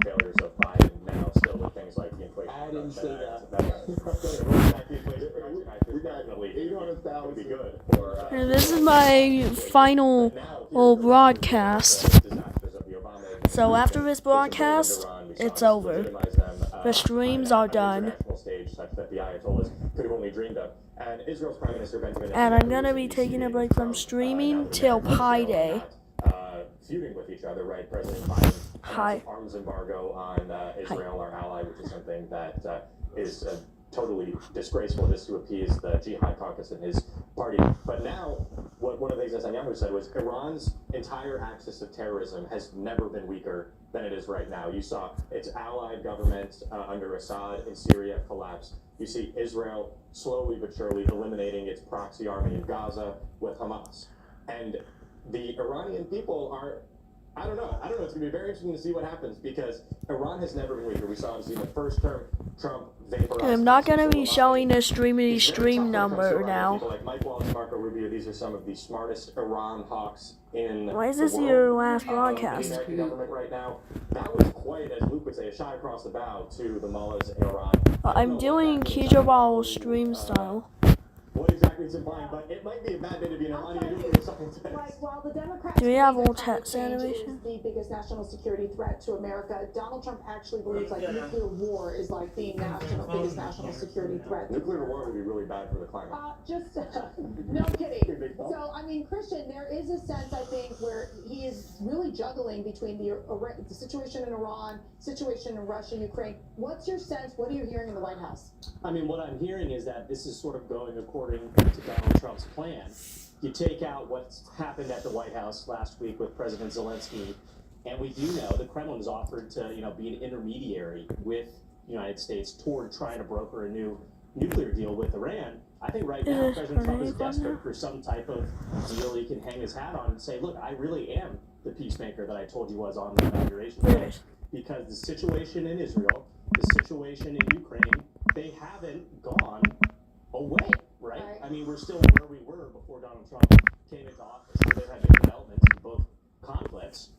failures of Biden now, still with things like the Inflation I didn't say that. Definitely good. And this is my final broadcast. So after this broadcast, it's over. The streams are done. And I'm gonna be taking a break from streaming till Pi Day. Feuding with each other, right? President Biden Hi. arms embargo on Israel, our ally, which is something that is totally disgraceful, just to appease the Jihad caucus in his party. But now, one of the things Netanyahu said was Iran's entire axis of terrorism has never been weaker than it is right now. You saw its allied government under Assad in Syria collapse. You see Israel slowly but surely eliminating its proxy army in Gaza with Hamas. And the Iranian people are, I don't know. It's going to be very interesting to see what happens, because Iran has never been weaker. We saw obviously in the first term, Trump vaporized. I'm not going to be showing the stream number now. People like Mike Wallace, Marco Rubio, these are some of the smartest Iran hawks in Why is this the world. your last broadcast? The American government right now, that was quite, as Luke would say, a shot across the bow to the mullahs in Iran. I'm doing Kijabal stream style. What exactly is implying, but it might be a bad day to be an Iranian nuclear scientist. Like, while the Democrats Do we have believe all that climate text change animation? is the biggest national security threat to America, Donald Trump actually believes like nuclear war is like the biggest national security threat. Nuclear war would be really bad for the climate. No kidding. So, I mean, Christian, there is a sense, I think, where he is really juggling between the situation in Iran, situation in Russia, Ukraine. What's your sense? What are you hearing in the White House? I mean, what I'm hearing is that this is sort of going according to Donald Trump's plan. You take out what's happened at the White House last week with President Zelensky, and we do know the Kremlin's offered to, be an intermediary with the United States toward trying to broker a new nuclear deal with Iran. I think right now President Trump is desperate for some type of deal he can hang his hat on and say, look, I really am the peacemaker that I told you was on the inauguration day. Because the situation in Israel, the situation in Ukraine, they haven't gone away, right? I mean, we're still where we were before Donald Trump came into office. So they've had big developments in both conflicts.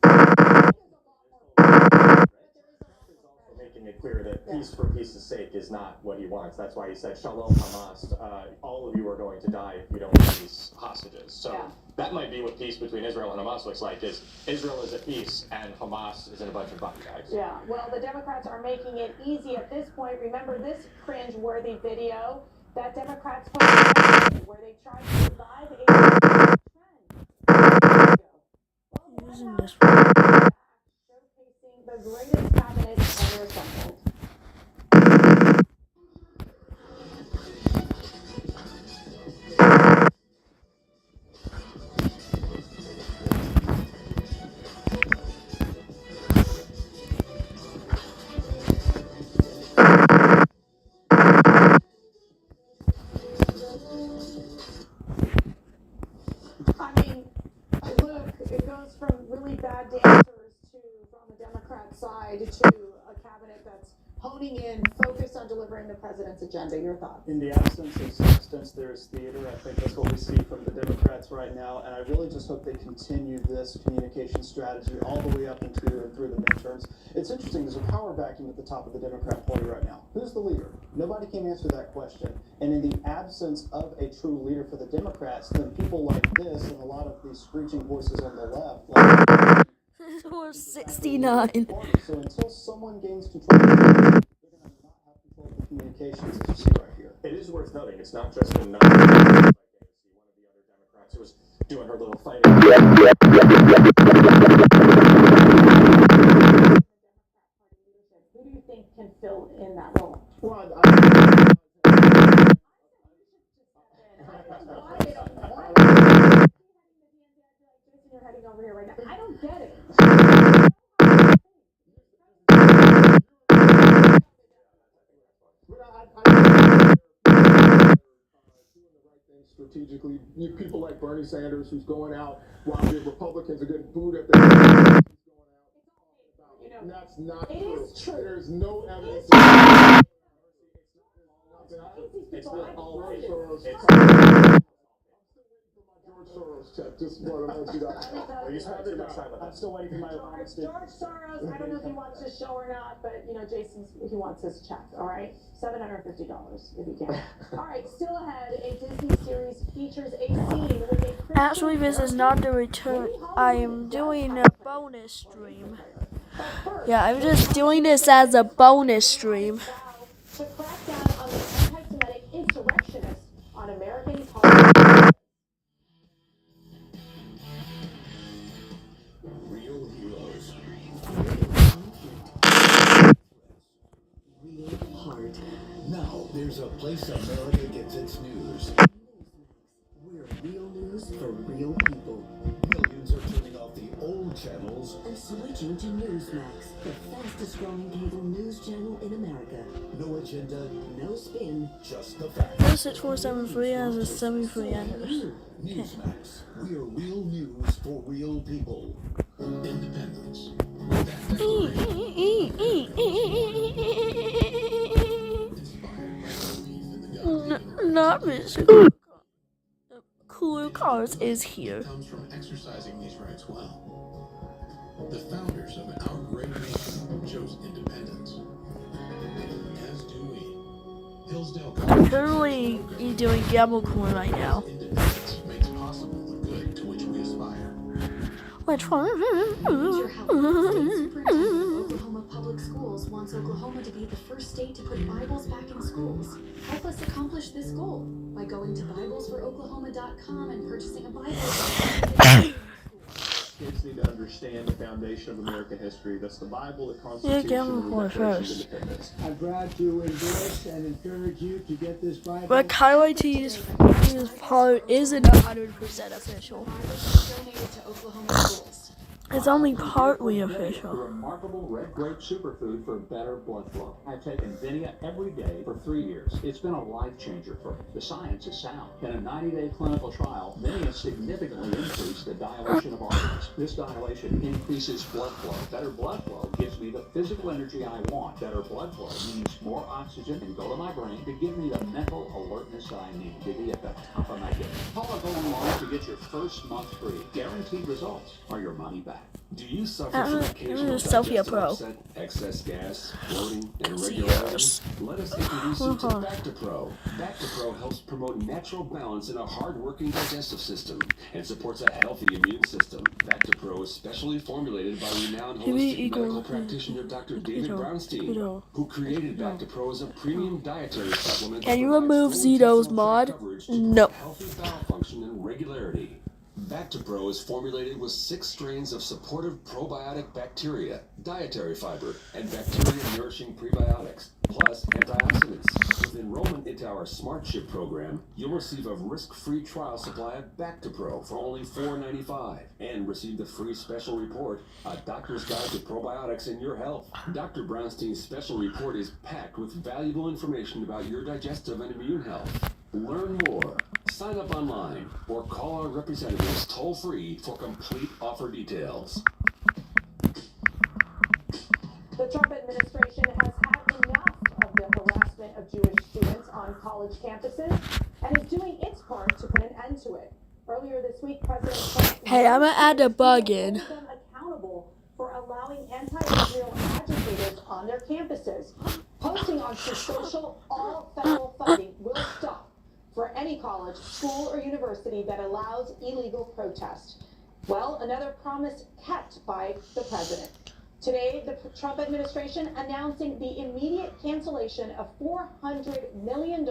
Making it clear that peace for peace's sake is not what he wants. That's why he said, Shalom Hamas, all of you are going to die if you don't release hostages. So that might be what peace between Israel and Hamas looks like, is Israel is at peace and Hamas is in a bunch of body bags. Yeah, well, the Democrats are making it easy at this point. Remember this cringe-worthy video that Democrats posted where they tried to revive a trend. Using this one. Showcasing the greatest cabinet ever assembled. I mean, look, it goes from really bad dancers from the Democrat side to a cabinet that's honing in, focused on delivering the president's agenda. Your thoughts? In the absence of substance, there is theater. I think that's what we see from the Democrats right now, and I really just hope they continue this communication strategy all the way up into and through the midterms. It's interesting, there's a power vacuum at the top of the Democrat Party right now. Who's the leader? Nobody can answer that question. And in the absence of a true leader for the Democrats, then people like this and a lot of these screeching voices on the left, like Or 69. So until someone gains control, they're going to not have control of the communications, as you see right here. It is worth noting, it's not just a number. Like one of the other Democrats who was doing her little fighting. Who do you think can fill in that role? You're heading over here right now. I don't get it. Strategically, people like Bernie Sanders, who's going out while the Republicans are getting booed at the that's not it true. Is true. There's no evidence. It's not all fake. Soros check. Just want to let you know. Well, you spent too much time with I'm us. still waiting for my Obama George stick. Soros, I don't know if he wants his show or not, but you know, he wants his check, all right? $750 if you can. All right, still ahead, a Disney series features a scene with a Christian Actually, this is not the return. I am doing a bonus stream. Yeah, I'm just doing this as a bonus stream. to crack down on the anti-Semitic insurrectionists on American college. Real heroes. Real heart. Now there's a place America gets its news. We're real news for real people. Millions are turning off the old channels and switching to Newsmax, the fastest growing cable news channel in America. No agenda, No spin. just the facts. 6473 has a 73 enders. Newsmax. We're real news for real people. Independence. Not Mr. Cooler Cars is here. Comes from exercising these rights well. The founders of our great nation chose independence. As do we. Hillsdale College. Currently, you're doing Gamble Corn right now. Independence makes possible the good to which we aspire. Which one? Major Health State Superintendent of Oklahoma Public Schools wants Oklahoma to be the first state to put Bibles back in schools. Help us accomplish this goal by going to BiblesForOklahoma.com and purchasing a Bible. Kids need to understand the foundation of American history. That's the Bible, the Constitution, Gamble and the Corn Declaration of first. Independence. I'm glad to endorse and encourage you to get this Bible. But KYT's part isn't 100% official. Donated to Oklahoma schools. It's only partly The official. remarkable red grape superfood for better blood flow. I've taken Vinia every day for 3 years. It's been a life changer for me. The science is sound. In a 90-day clinical trial, Vinia significantly increased the dilation of arteries. This dilation increases blood flow. Better blood flow gives me the physical energy I want. Better blood flow means more oxygen can go to my brain to give me the mental alertness I need to be at the top of my game. Call or go online to get your first month free. Guaranteed results or your money back. Do you suffer from occasional Sophia digestive Pro. upset, excess gas, bloating, and irregularities? Let us introduce you to Bactipro. Bactipro helps promote natural balance in a hard-working digestive system and supports a healthy immune system. Bactipro is specially formulated by renowned holistic medical practitioner Dr. David Brownstein, who created Bactipro as a premium dietary supplement. Can you that remove provides full Zito's intestinal mod? coverage to No. promote healthy bowel function and regularity. Bactipro is formulated with 6 strains of supportive probiotic bacteria, dietary fiber, and bacteria-nourishing prebiotics, plus antioxidants. With enrollment into our Smart Ship program, you'll receive a risk-free trial supply of Bactipro for only $4.95 and receive the free special report, A Doctor's Guide to Probiotics in Your Health. Dr. Brownstein's special report is packed with valuable information about your digestive and immune health. Learn more. Sign up online or call our representatives toll-free for complete offer details. The Trump administration has had enough of the harassment of Jewish students on college campuses and is doing its part to put an end to it. Earlier this week, President Trump Hey, I'm gonna add a bug in. held them accountable for allowing anti-Israel agitators on their campuses. Posting on Truth Social, all federal funding will stop for any college, school, or university that allows illegal protest. Well, another promise kept by the president. Today, the Trump administration announcing the immediate cancellation of $400 million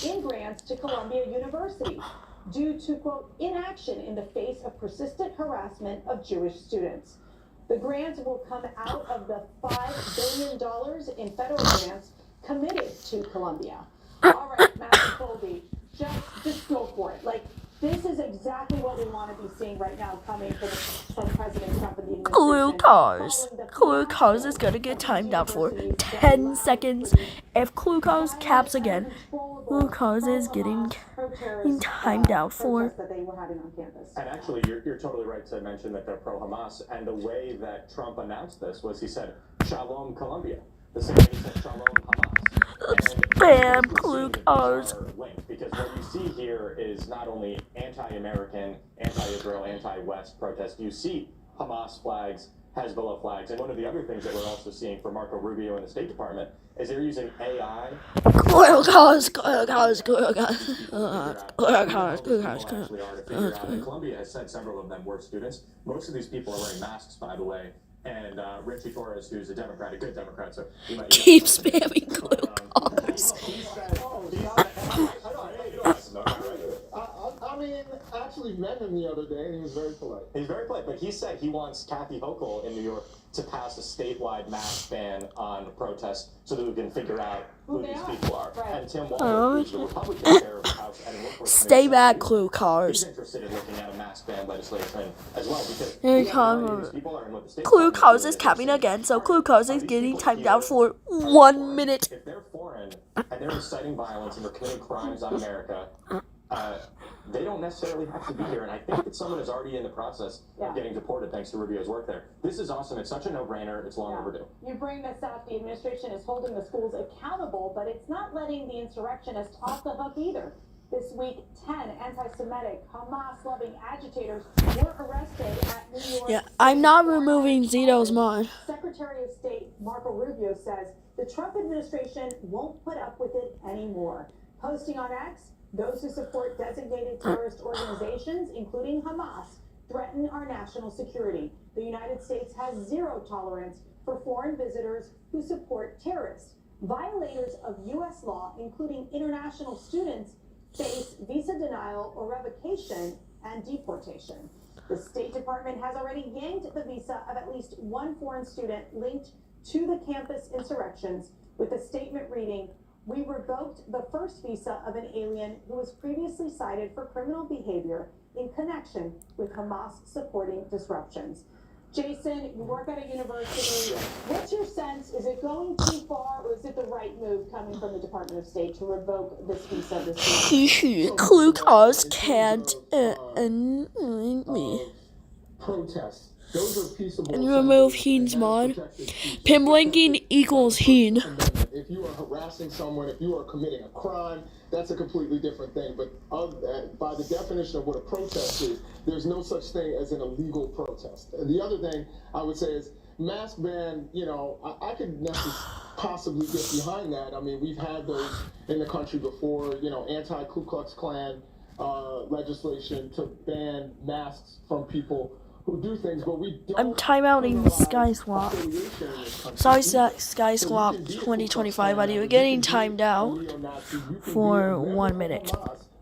in grants to Columbia University due to, quote, inaction in the face of persistent harassment of Jewish students. The grant will come out of the $5 billion in federal grants committed to Columbia. All right, Matthew Colby, just go for it. Like, this is exactly what we want to be seeing right now coming from President Trump and the administration. Clue Cars is gonna get timed out for 10 seconds. If Clue Cars caps again, Clue Cars is getting timed out for. And actually, you're totally right to mention that they're pro-Hamas. And the way that Trump announced this was he said, Shalom Colombia. The same way he said Shalom Hamas. Spam clue cards. Linked, because what you see here is not only anti-American, anti-Israel, anti-West protests. You see Hamas flags, Hezbollah flags, and one of the other things that we're also seeing from Marco Rubio in the State Department is they're using AI. Clue cards. Colombia has said several of them were students. Most of these people are wearing masks, by the way. And Richie Torres, who's a Democrat, a good Democrat, so Keep spamming clue cards. I mean, I actually met him the other day, and he was very polite. He's very polite, but he said he wants Kathy Hochul in New York to pass a statewide mask ban on protests so that we can figure out who these people are. Right. And Tim Walker, who's the Republican chair of the House and Stay back, clue cards. He's interested in looking at a mask ban legislation as well because Clue cards is coming again, so clue cards is getting timed out for 1 minute. If they're foreign and they're inciting violence and they're committing crimes on America, they don't necessarily have to be here. And I think that someone is already in the process of getting deported thanks to Rubio's work there. This is awesome. It's such a no-brainer. It's long overdue. You bring this up. The administration is holding the schools accountable, but it's not letting the insurrectionists off the hook either. This week, 10 anti-Semitic, Hamas-loving agitators were arrested at New York. Yeah, I'm not removing Zito's mod. Secretary of State Marco Rubio says the Trump administration won't put up with it anymore. Posting on X, those who support designated terrorist organizations, including Hamas, threaten our national security. The United States has zero tolerance for foreign visitors who support terrorists. Violators of U.S. law, including international students, face visa denial or revocation and deportation. The State Department has already yanked the visa of at least one foreign student linked to the campus insurrections, with a statement reading, "We revoked the first visa of an alien who was previously cited for criminal behavior in connection with Hamas supporting disruptions." Jason, you work at a university. What's your sense? Is it going too far, or is it the right move coming from the Department of State to revoke this visa this week? Clue cards can't annoy me. Protests. Those are peaceable. And remove Heen's mod. Pin blinking equals Heen. If you are harassing someone, if you are committing a crime, that's a completely different thing. But by the definition of what a protest is, there's no such thing as an illegal protest. And the other thing I would say is mask ban, I could possibly get behind that. I mean, we've had those in the country before, anti-Ku Klux Klan legislation to ban masks from people who do things, but we don't. I'm timeouting Skyswap. Sorry, Skyswap 2025, buddy. We're getting timed out for 1 minute.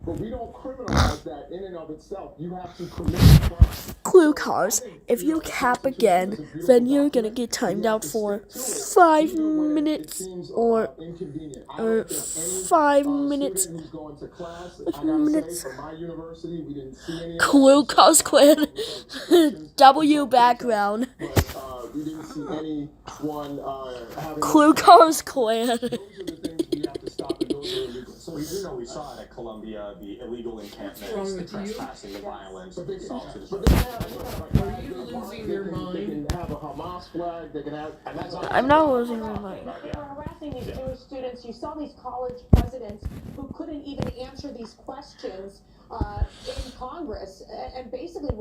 But we don't criminalize that in and of itself. You have to commit a crime. Clue cards. If you cap again, then you're gonna get timed out for 5 minutes or 5 minutes. Clue cards clan. W background. We didn't see anyone Clue cards clan. So we do know we saw it at Columbia, the illegal encampments, the trespassing, the violence, the assaults. Are you losing your mind? They can have a Hamas flag, they can have... I'm not losing my mind. They were harassing these Jewish students. You saw these college presidents who couldn't even answer these questions in Congress, and basically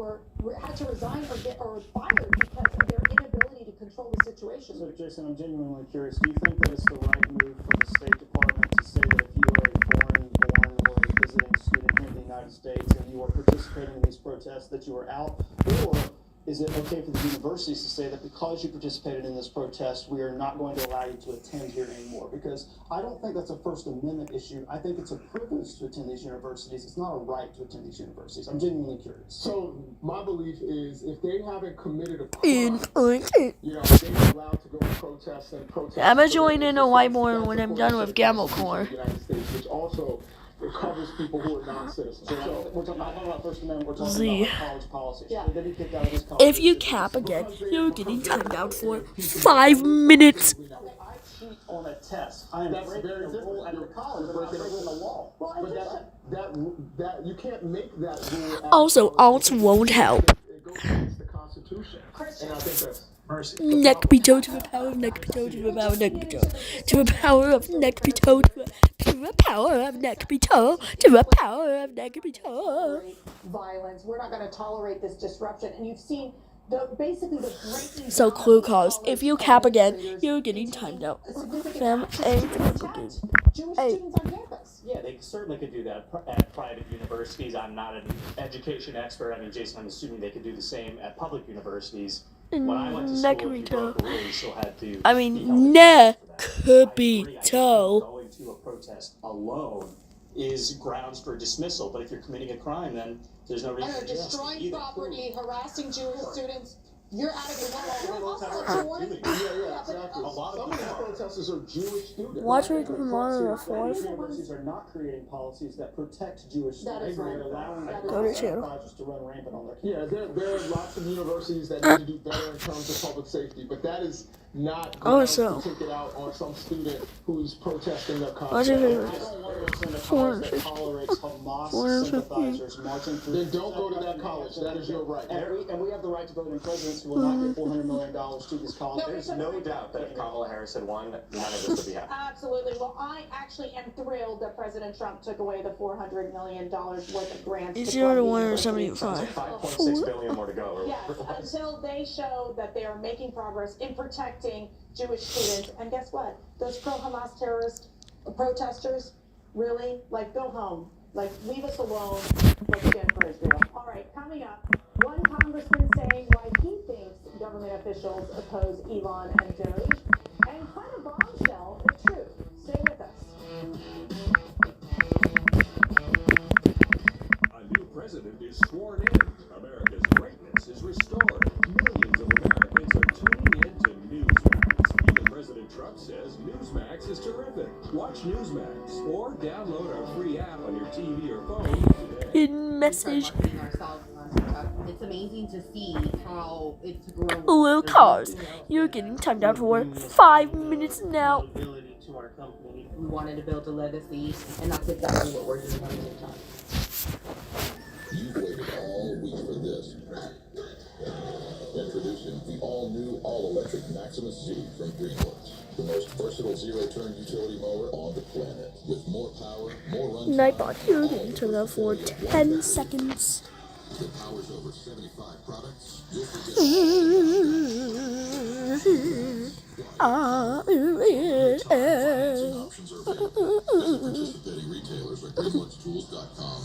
had to resign or fired because of their inability to control the situation. So, Jason, I'm genuinely curious. Do you think that it's the right move for the State Department to say that if you are a foreign-born or a visiting student here in the United States and you are participating in these protests that you are out, or is it okay for the universities to say that because you participated in this protest, we are not going to allow you to attend here anymore? Because I don't think that's a First Amendment issue. I think it's a privilege to attend these universities. It's not a right to attend these universities. I'm genuinely curious. So my belief is if they haven't committed a crime, they're allowed to go and protest and protest. I'm gonna join in a whiteboard when I'm done with Gamma Core. Which also it covers people who are non-citizens. So We're talking about First Amendment. We're talking Z. about college policy. Should they be kicked out of this college? If you cap again, you're getting timed out for 5 minutes. I cheat on a test. I am breaking the rule at the college. I'm breaking the law. but that you can't make that rule. Also, alts won't help. It goes against the Constitution, and I think that's Mercy. Neckbeto to the power of Neckbeto to the power of Neckbeto to the power of Neckbeto to the power of Neckbeto to the power of Neckbeto. Violence. We're not going to tolerate this disruption. And you've seen basically the breaking So down clue of these cards. If you cap again, you're getting taking timed out. significant Fam, actions to protect Jewish Hey. students on campus. Yeah, they certainly could do that at private universities. I'm not an education expert. I mean, Jason, I'm assuming they could do the same at public universities. When I went to school, if you broke a rule, you still had to. I mean, Neckbeto. Going to a protest alone is grounds for dismissal. But if you're committing a crime, then there's no reason to Destroying property, harassing Jewish students. You're out of your Yeah, exactly. Some of these protesters are Jewish students. Watch Rick and Morty the fourth. Universities are not creating policies that protect Jewish That students. is right. They're allowing Go to channel. projects to run rampant on their Yeah, there are lots of universities that need to do better in terms of public safety, but that is not grounds Also, to take it out on some student who's protesting their watch your concept. favorite. I don't want to attend a college that tolerates Hamas sympathizers marching through. Then don't go to that college. That is your right. And we have the right to vote in presidents who will not get $400 million to this college. There's no doubt that if Kamala Harris had won, none of this would be happening. Absolutely. Well, I actually am thrilled that President Trump took away the $400 million worth of grants. It's to 0 to fund 1 or universities. 75. 5.6 billion more to go. Yes, until they show that they are making progress in protecting Jewish students. And guess what? Those pro-Hamas terrorist protesters, really, like, go home. Like, leave us alone. Let's stand for Israel. All right, coming up, one congressman saying why he thinks government officials oppose Elon and Jerry. And quite a bombshell, the truth. Stay with us. A new president is sworn in. America's greatness is restored. Millions of Americans are tuning in to Newsmax. Even President Trump says Newsmax is terrific. Watch Newsmax or download our free app on your TV or phone today. Hidden message. It's amazing to see how it's grown. Blue cars. You're getting timed out for 5 minutes now. To our company. We wanted to build a legacy, and that's exactly what we're doing on TikTok. You've waited all week for this. Introducing the all-new, all-electric Maximus Z from DreamWorks. The most versatile zero-turn utility mower on the planet. With more power, more runtime. Nightbot, you're getting turned out for 10 seconds. That powers over 75 products. You'll forget options are available. Visit participating retailers at DreamWorksTools.com now.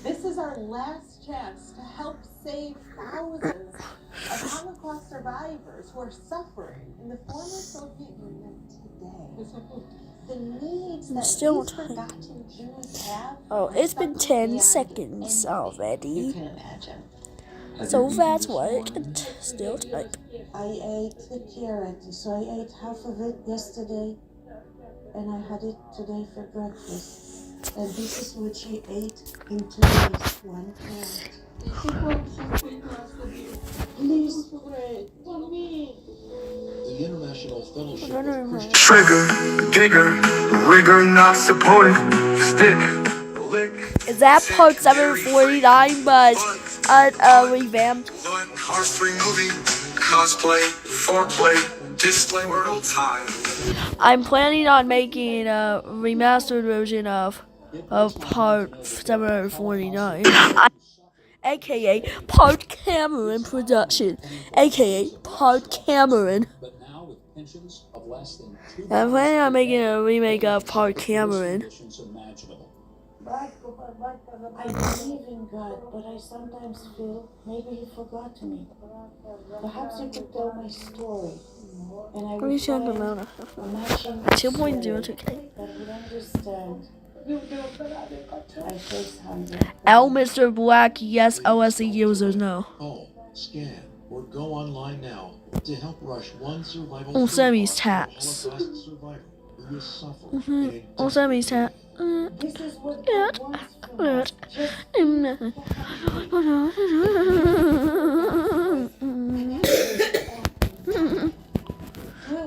This is our last chance to help save thousands of Holocaust survivors who are suffering in the former Soviet Union today. The needs that Still these forgotten Jews have. Oh, it's been 10 seconds You already. can imagine. So that's why I can still type. I ate the carrot, so I ate half of it yesterday, and I had it today for breakfast. And this is what she ate in 2 days, 1 carrot. Please pray for me. The International Fellowship of Christian Trigger, digger, rigor not supported, stick, lick. Is that part 749 but revamped? Heartstring movie, cosplay, foreplay, display world time. I'm planning on making a remastered version of part 749. AKA Part Cameron Production. AKA Part Cameron. But now with pensions of less than I'm planning on making a remake of Part Cameron. imaginable. I believe in God, but I sometimes feel maybe He forgot me. Perhaps you could tell my story, and I Let me would check the find amount a of matching 2.02K. that would understand. I face hunger. L Mr. Black, yes. OSC users, no. Call, scan, or go online now to help rush one survival On food Sammy's box taps. for Holocaust survivor who is suffering On Sammy's tab. This is what God wants from us.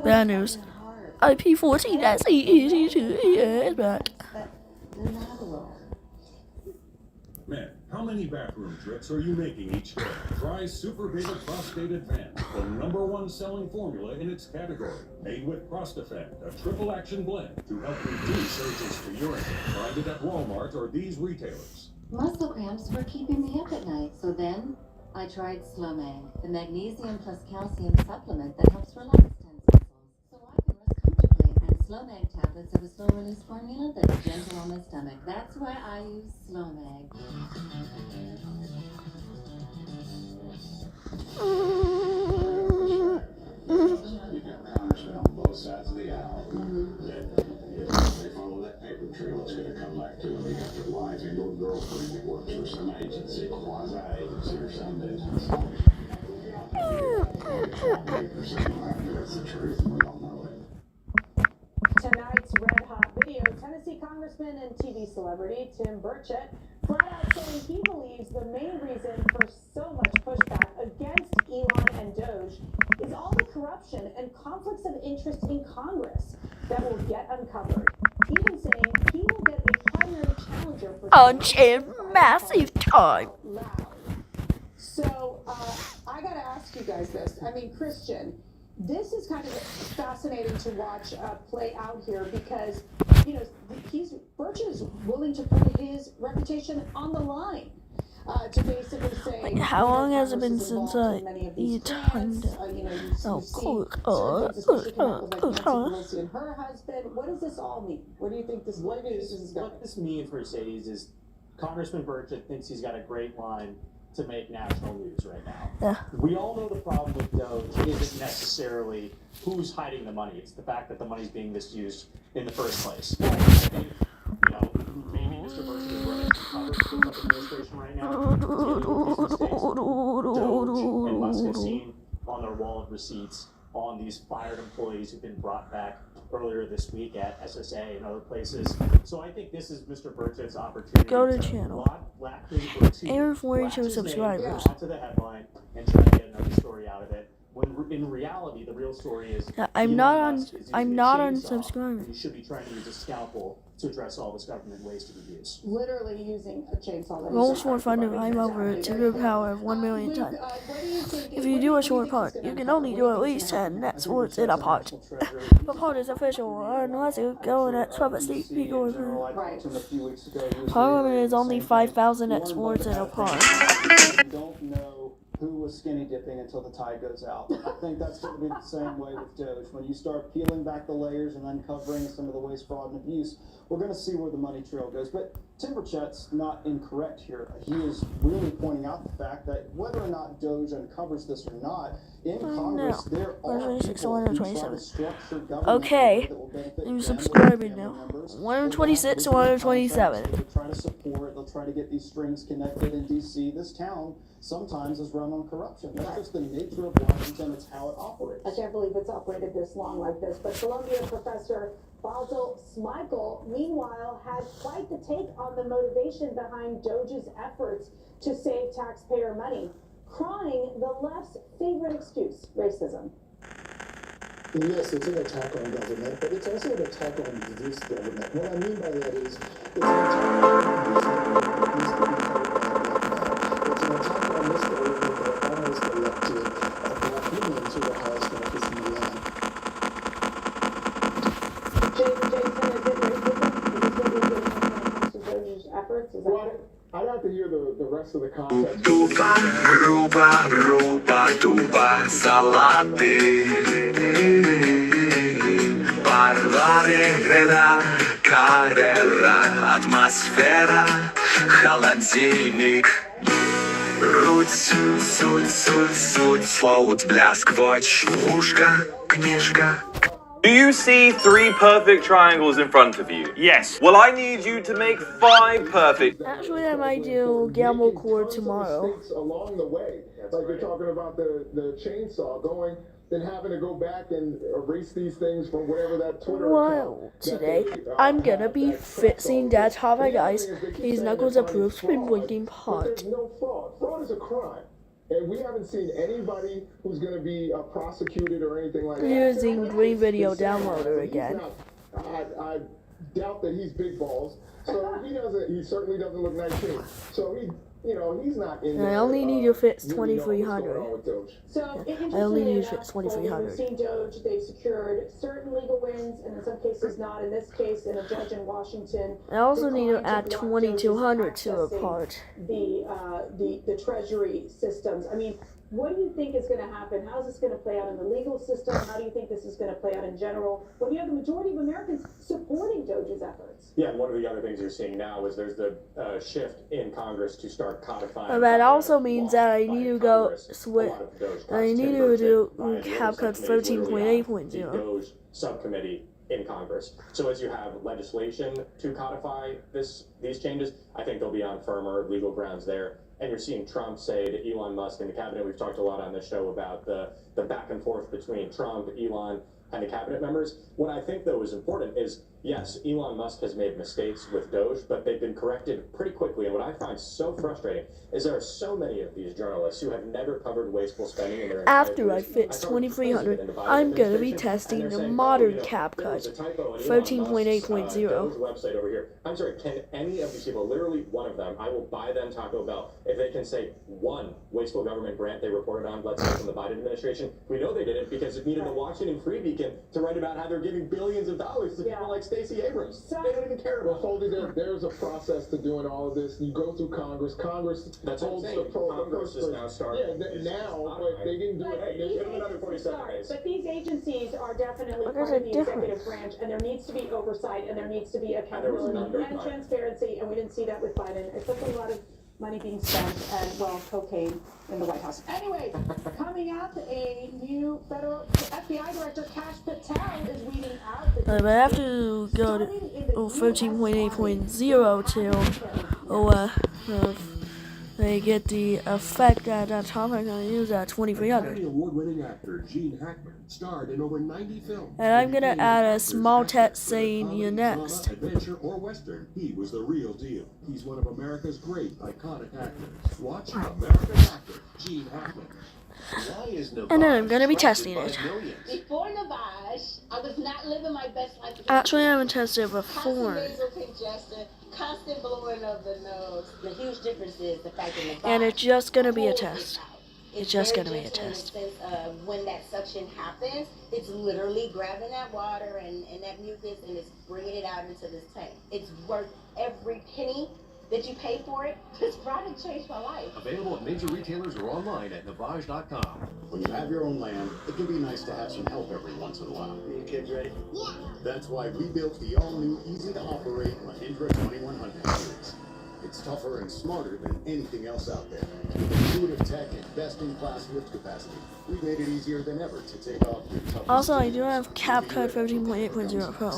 Bad news. IP14 SE is back. Man, how How many bathroom trips are you making each day? Try Super Beta Prostate Advance, the #1 selling formula in its category. Made with Prostafend, a triple action blend to help reduce urges to urinate. Find it at Walmart or these retailers. Muscle cramps were keeping me up at night, so then I tried Slomag, the magnesium plus calcium supplement that helps relax tense muscles, so I can rest comfortably. And Slomag tablets have a slow-release formula that's gentle on the stomach. That's why I use Slomag. You got congressmen on both sides of the aisle. If they follow that paper trail, it's going to come back to them. You got their wife and your girlfriend that works for some agency, quasi-agency or some business. That's the truth, and we all know it. Tonight's red hot video, Tennessee Congressman and TV celebrity Tim Burchett flat out saying he believes the main reason for so much pushback against Elon and Doge is all the corruption and conflicts of interest in Congress that will get uncovered. Even saying he will get a primary challenger for in massive time. So, I gotta ask you guys this. I mean, Christian, this is kind of fascinating to watch play out here because, you know, Burchett is willing to put his reputation on the line to basically say. Like, how long has it been since I eat Oh, cool. And her husband. What does this all mean? What do you think this? What this means, Mercedes, is Congressman Burchett thinks he's got a great line to make national news right now. Yeah. We all know the problem with Doge isn't necessarily who's hiding the money. It's the fact that the money's being misused in the first place. I think, you know, maybe Mr. Burchett is running for Congress for the administration right now. Doge and Musk have seen on their wallet receipts on these fired employees who've been brought back earlier this week at SSA and other places. So I think this is Mr. Burchett's opportunity Go to channel. Air 42 subscribers. Onto the headline and try to get another story out of it. When in reality, the real story is I'm not unsubscribing. You should be trying to use a scalpel to address all this government waste of abuse. Literally using a chainsaw. Rolls for fun to climb over it to the power of 1 million times. If you do a short part, you can only do at least 10 net swords in a part. The part is official, unless you go and swap a sneak peek over. Parliament is only 5,000 net swords in a part. Don't know who was skinny dipping until the tide goes out. I think that's going to be the same way with Doge. When you start peeling back the layers and uncovering some of the waste, fraud, and abuse, we're going to see where the money trail goes. But Tim Burchett's not incorrect here. He is really pointing out the fact that whether or not Doge uncovers this or not, in Congress there are people who try to structure government okay, that will benefit I'm them subscribing and now. their members. 126 to 127. They'll try to support, they'll try to get these strings connected in D.C. This town sometimes is run on corruption. That's just the nature of Washington. It's how it operates. I can't believe it's operated this long like this. But Columbia professor Basil Smikle, meanwhile, had quite the take on the motivation behind Doge's efforts to save taxpayer money, crying the left's favorite excuse, racism. Yes, it's an attack on government, but it's also an attack on this government. What I mean by that is, it's an attack on this government. It's an attack on this government that almost elected a black woman to the highest office in the land. Jason, is it racism? Is this what you're doing when it comes to Doge's efforts? Is that Well, I'd have to hear the rest of the context. Туба, салаты, варвары, гряда, карьера, атмосфера, холодильник. Руть, суть, флоут, бляск, ушка, книжка. Do you see 3 perfect triangles in front of you? Yes. Well, I need you to make 5 perfect. Actually, I might do Gamble Core tomorrow. Along the way, like you're talking about the chainsaw going, then having to go back and erase these things from whatever that Twitter Well, today I'm gonna be fixing that topic, guys. These Knuckles approved spin blinking pot. There's no fraud. Fraud is a crime. And we haven't seen anybody who's going to be prosecuted or anything like that. Using Green Video Downloader again. I doubt that he's big balls. So he certainly doesn't look 19. So you know, he's not in I there, only need to fix really knowing what's 2,300. going on with Doge. So, I only need to interestingly fix enough, we've 2,300. seen Doge, they've secured certain legal wins, and in some cases not. In this case, in a judge in Washington, I also need to declined add block 2,200 Doge's to a accessing part. the Treasury systems. I mean, what do you think is going to happen? How's this going to play out in the legal system? How do you think this is going to play out in general when you have the majority of Americans supporting Doge's efforts? Yeah, and one of the other things you're seeing now is there's the shift in Congress to start codifying. But that also means that I need to go switch. I need to do CapCut The 13.8.0. Doge subcommittee in Congress. So as you have legislation to codify these changes, I think they'll be on firmer legal grounds there. And you're seeing Trump say to Elon Musk in the cabinet, we've talked a lot on this show about the back and forth between Trump, Elon, and the cabinet members. What I think, though, is important is, yes, Elon Musk has made mistakes with Doge, but they've been corrected pretty quickly. And what I find so frustrating is there are so many of these journalists who have never covered wasteful spending in their entire After I careers. fix I saw a 2,300, president in the Biden I'm going to be administration, testing and the they're saying, modern there was CapCut a typo in Elon Musk's, 13.8.0. Doge website over here. I'm sorry, can any of these people, literally one of them, I will buy them Taco Bell, if they can say one wasteful government grant they reported on, let's say from the Biden administration. We know they did it because it needed the Washington Free Beacon to write about how they're giving billions of dollars to people like Stacey Abrams. They don't even care about Well, there's a process to doing all of this. You go through Congress. Congress That's what I'm holds saying. the pro. Congress is now starting. Yeah, now, but they didn't do it. Give them another 47 days. But these agencies are definitely But part there's of a the executive difference. branch, and there needs to be oversight, and there needs to be there was accountability none during and Biden. transparency, and we didn't see that with Biden. It took a lot of money being spent and, well, cocaine in the White House. Anyway, coming up, a new federal FBI director, Kash Patel, is weeding out the But I have to go to 13.8.0 to they get the effect at that time. I'm going to use at 2,300. Academy Award-winning actor Gene Hackman starred in over 90 films. And I'm going to add a small text saying you're next. Drama, adventure, or western, he was the real deal. He's one of America's great iconic actors. Watch American actor Gene Hackman. Why is And then I'm going to be testing it. Before Navage, I was not living my best life. Actually, I haven't tested it before. Constant nasal congestion, constant blowing of the nose. The huge difference is the fact that Navage, And it's just going to be a test. It's just very gonna be a gentle in the test. sense of when that suction happens, it's literally grabbing that water and that mucus and it's bringing it out into this tank. It's worth every penny that you pay for it. This product changed my life. Available at major retailers or online at Navage.com. When you have your own land, it can be nice to have some help every once in a while. Are you kids ready? Yeah. That's why we built the all-new, easy-to-operate Mahindra 2100 series. It's tougher and smarter than anything else out there. With intuitive tech and best-in-class lift capacity, we made it easier than ever to take off your toughest. Also, I do have CapCut 13.8.0 Pro.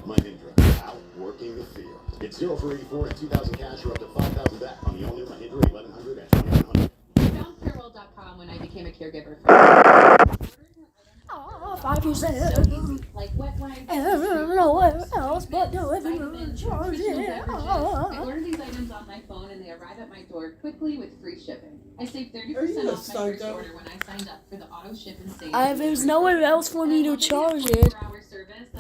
Mahindra, out working the field. It's 0 for 84 and 2,000 cash or up to 5,000 back on the all-new Mahindra 1100 and 2100. I found CameraFi when I became a caregiver. 5%. Like when I Nowhere else but do everyone charge it. I order these items on my phone and they arrive at my door quickly with free shipping. I saved 30% off my first order when I signed up for the auto ship and save. There's nowhere else for me to charge it.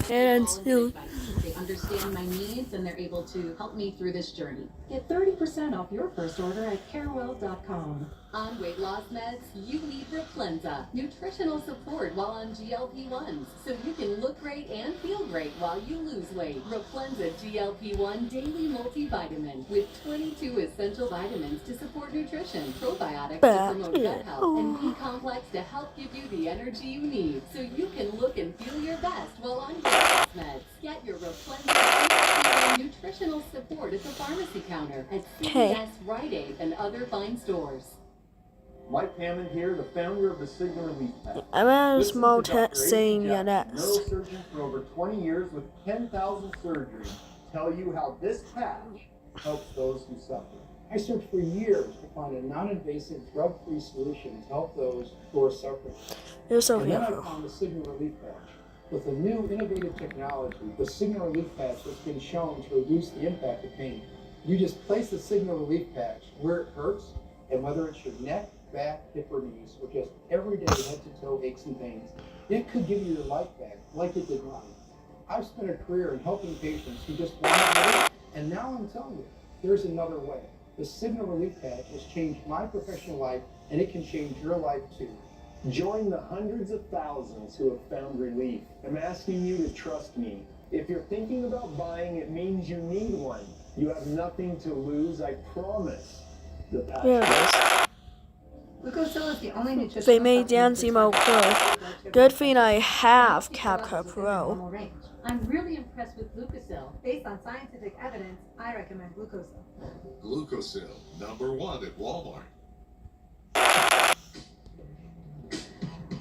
And They understand my needs and they're able to help me through this journey. Get 30% off your first order at Carewell.com. On weight loss meds, you need Replenza, nutritional support while on GLP-1s, so you can look great and feel great while you lose weight. Replenza GLP-1 Daily Multivitamin with 22 essential vitamins to support nutrition, probiotics to promote gut health, and B-complex to help give you the energy you need, so you can look and feel your best while on weight loss meds. Get your Replenza GLP-1 nutritional support at the pharmacy counter at CVS, Rite Aid, and other fine stores. Mike Hammond here, the founder of the Signal Relief Patch. I'm at a This is small Dr. text saying you're next. Neurosurgeon for over 20 years with 10,000 surgeries. Tell you how this patch helps those who suffer. I searched for years to find a non-invasive, drug-free solution to help those who are suffering. You're so And then I beautiful. found the Signal Relief Patch. With a new innovative technology, the Signal Relief Patch has been shown to reduce the impact of pain. You just place the Signal Relief Patch where it hurts, and whether it's your neck, back, hip, or knees, or just everyday head-to-toe aches and pains, it could give you your life back, like it did mine. I've spent a career in helping patients who just wanted relief, and now I'm telling you, there's another way. The Signal Relief Patch has changed my professional life, and it can change your life too. Join the hundreds of thousands who have found relief. I'm asking you to trust me. If you're thinking about buying, it means you need one. You have nothing to lose, I promise. The patch. Yeah, Glucosil is the only nutritional they made supplement Danzimo Pro. Good thing I have CapCut Pro. I'm really impressed with Glucosil. Based on scientific evidence, I recommend Glucosil. Glucosil, #1 at Walmart.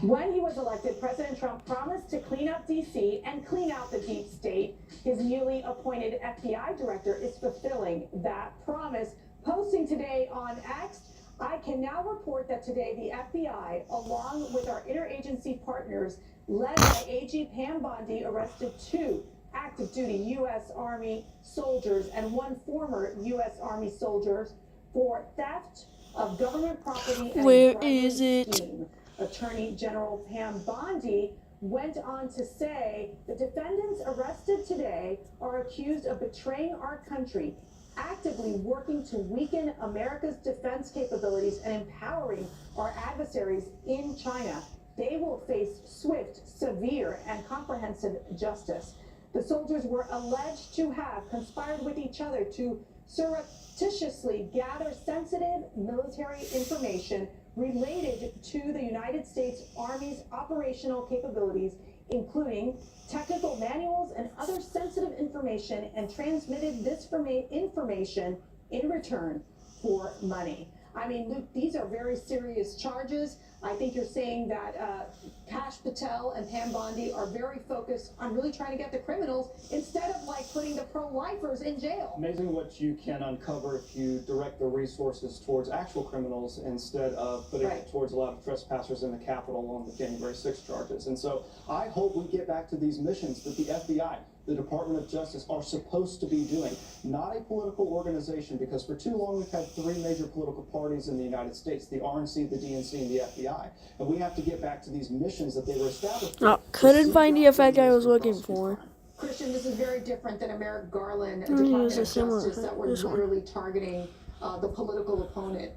When he was elected, President Trump promised to clean up D.C. and clean out the deep state. His newly appointed FBI director is fulfilling that promise. Posting today on X, I can now report that today the FBI, along with our interagency partners, led by AG Pam Bondi, arrested 2 active duty U.S. Army soldiers and 1 former U.S. Army soldier for theft of government property and Where bribery is it? scheme. Attorney General Pam Bondi went on to say the defendants arrested today are accused of betraying our country, actively working to weaken America's defense capabilities and empowering our adversaries in China. They will face swift, severe, and comprehensive justice. The soldiers were alleged to have conspired with each other to surreptitiously gather sensitive military information related to the United States Army's operational capabilities, including technical manuals and other sensitive information, and transmitted this information in return for money. I mean, Luke, these are very serious charges. I think you're saying that Kash Patel and Pam Bondi are very focused on really trying to get the criminals instead of like putting the pro-lifers in jail. Amazing what you can uncover if you direct the resources towards actual criminals instead of putting it towards a lot of trespassers in the Capitol on the January 6th charges. And so I hope we get back to these missions that the FBI, the Department of Justice are supposed to be doing, not a political organization, because for too long we've had 3 major political parties in the United States, the RNC, the DNC, and the FBI. And we have to get back to these missions that they were established. Couldn't find the effect I was looking for. Christian, this is very different than Merrick Garland, I'm gonna Department use a of similar Justice, that were this one. literally targeting the political opponent,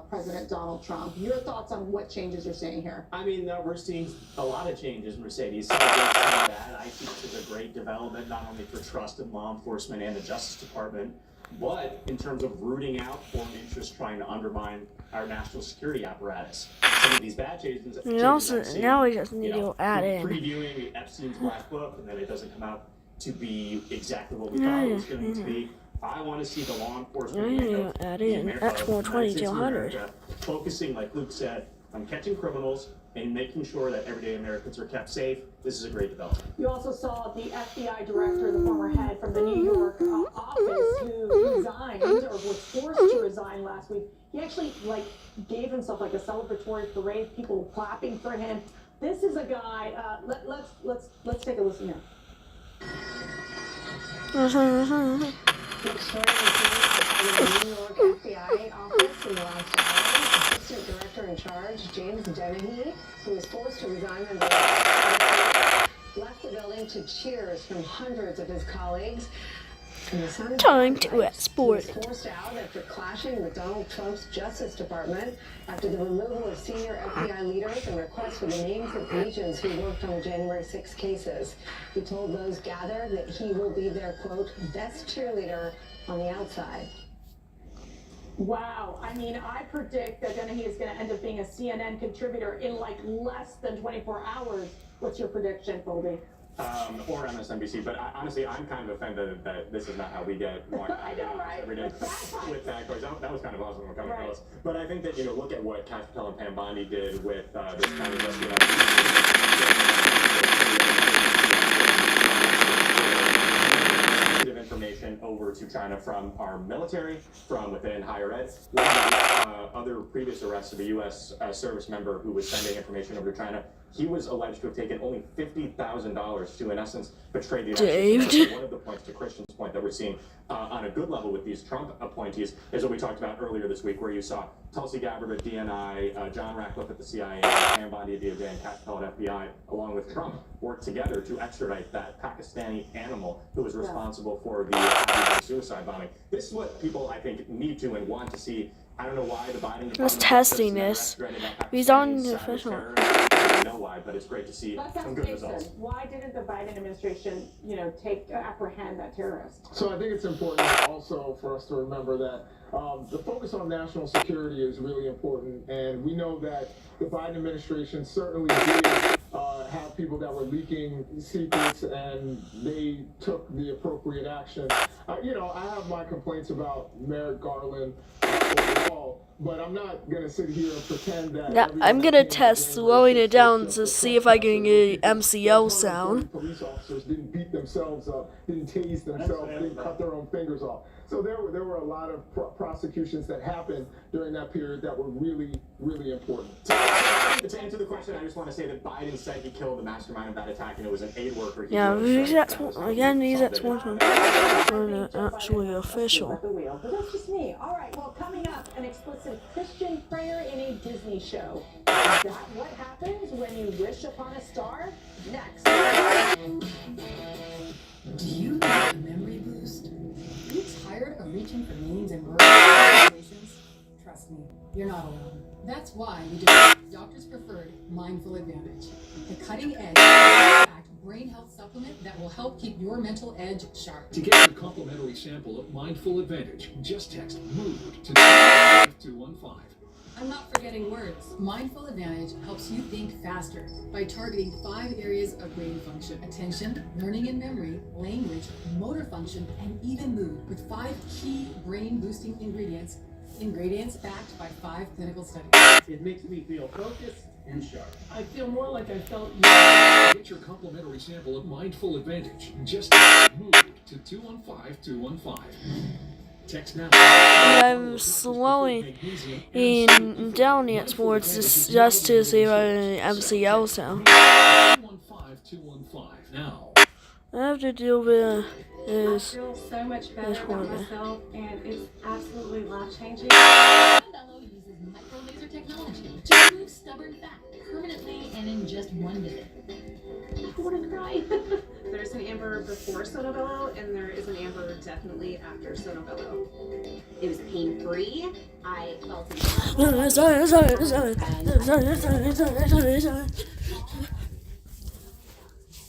President Donald Trump. Your thoughts on what changes you're seeing here? I mean, we're seeing a lot of changes, Mercedes. Some of that I think is a great development, not only for trust in law enforcement and the Justice Department, but in terms of rooting out foreign interests trying to undermine our national security apparatus. Some of these bad changes. Now we just need to add in. Previewing Epstein's Black Book, and then it doesn't come out to be exactly what we thought it was going to be. I want to see the law enforcement add in X420 to 100. focusing, like Luke said, on catching criminals and making sure that everyday Americans are kept safe. This is a great development. You also saw the FBI director, the former head from the New York office, who resigned or was forced to resign last week. He actually gave himself a celebratory parade, people clapping for him. This is a guy. Let's take a listen here. The New York FBI office in the last hour. Assistant Director in Charge, James Dennehy, who was forced to resign on left the building to cheers from hundreds of his colleagues. Time to export. He was forced out after clashing with Donald Trump's Justice Department after the removal of senior FBI leaders and requests for the names of agents who worked on the January 6 cases. He told those gathered that he will be their, quote, best cheerleader on the outside. Wow. I mean, I predict that Dennehy is going to end up being a CNN contributor in less than 24 hours. What's your prediction, Colby? Or MSNBC, but honestly, I'm kind of offended that this is not how we get more I know, right? every day with that. That was kind of awesome when coming close. But I think that, look at what Kash Patel and Pam Bondi did with this kind of sensitive information over to China from our military, from within higher ed. One of the other previous arrests of a U.S. service member who was sending information over to China he was alleged to have taken only $50,000 to, in essence, betray the Dave. election. So one of the points, to Christian's point, that we're seeing on a good level with these Trump appointees is what we talked about earlier this week, where you saw Tulsi Gabbard at DNI, John Ratcliffe at the CIA, Pam Bondi at DOJ, and Kat Pell at FBI, along with Trump, work together to extradite that Pakistani animal who was responsible for the suicide bombing. This is what people, I think, need to and want to see. I don't know why the Biden I was testing this. He's on the official. I don't know why, but it's great to see Let's some ask good Jason, results. why didn't the Biden administration, apprehend that terrorist? So I think it's important also for us to remember that the focus on national security is really important, and we know that the Biden administration certainly did have people that were leaking secrets, and they took the appropriate action. I have my complaints about Merrick Garland overall, but I'm not going to sit here and pretend that... Now, I'm going to test slowing it down to see if I can get MCL sound. Police officers didn't beat themselves up, didn't tase themselves, didn't cut their own fingers off. So there were a lot of prosecutions that happened during that period that were really, really important. To answer the question, I just want to say that Biden said he killed the mastermind of that attack, and it was an aid worker. Yeah, these explanations aren't actually official. But that's just me. All right, well, coming up, an explicit Christian prayer in a Disney show. Is that what happens when you wish upon a star? Next. Do you need a memory boost? Are you tired of reaching for names and words and organizations? Trust me, you're not alone. That's why we developed Doctor's Preferred Mindful Advantage, the cutting-edge, packed brain health supplement that will help keep your mental edge sharp. To get your complimentary sample of Mindful Advantage, just text MOOD to 25215. I'm not forgetting words. Mindful Advantage helps you think faster by targeting 5 areas of brain function: attention, learning and memory, language, motor function, and even mood, with 5 key brain-boosting ingredients backed by 5 clinical studies. It makes me feel focused and sharp. I feel more like I felt you. Get your complimentary sample of Mindful Advantage, just text MOOD to 215215. Text now. I'm slowing down the exports just to see if I MCL sound. 215215 now. I have to deal with I feel so much better about myself, and it's absolutely life-changing. Bello uses micro laser technology to remove stubborn fat permanently and in just 1 minute. I want to cry. There's an Amber before Sonobello, and there is an Amber definitely after Sonobello. It was pain-free. I felt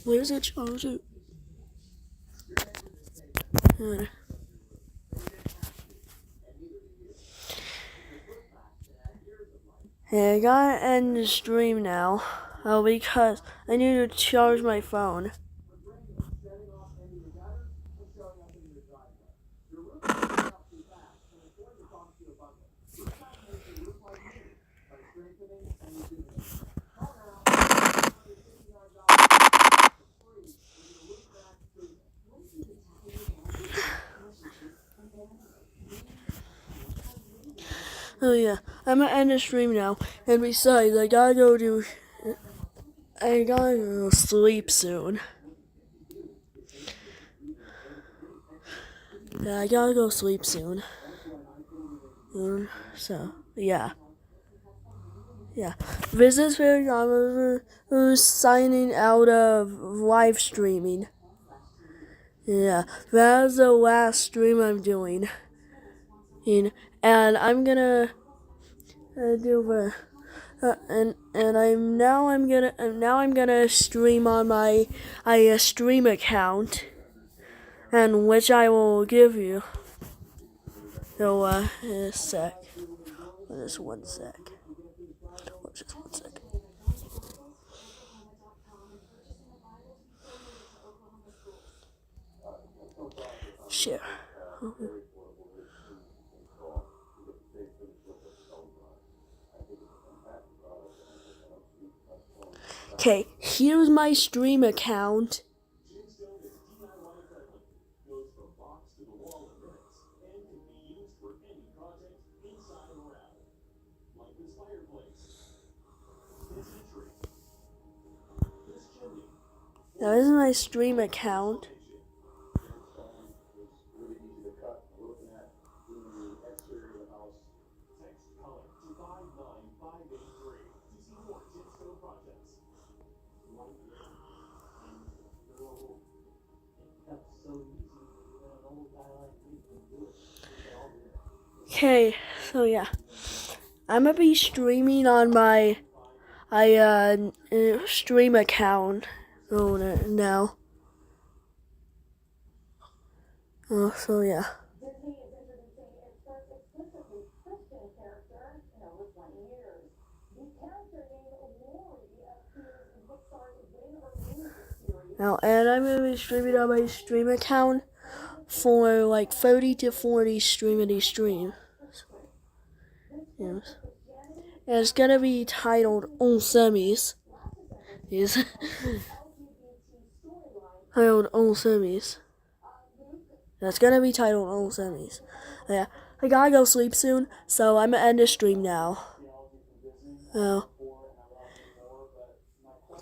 Where's the charger? Hey, I gotta end the stream now. Because I need to charge my phone. Oh yeah, I'm gonna end the stream now. And besides, I gotta go sleep soon. Yeah, I gotta go sleep soon. So, yeah. Yeah. This is Godmother signing out of live streaming. Yeah, that's the last stream I'm doing. And I'm gonna do I'm gonna stream on my stream account, and which I will give you. So in a sec. Just 1 sec. Just 1 sec. Share. Okay, here's my stream account. Now this is my stream account. Okay, so yeah, I'm gonna be streaming on my stream account now. So yeah. Now, and I'm gonna be streaming on my stream account for like 30 to 40 streams. Yes. And it's gonna be titled On Semis. Yes. Titled On Semis. That's gonna be titled On Semis. Yeah. I gotta go sleep soon, so I'm gonna end the stream now.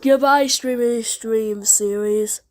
Goodbye, stream series.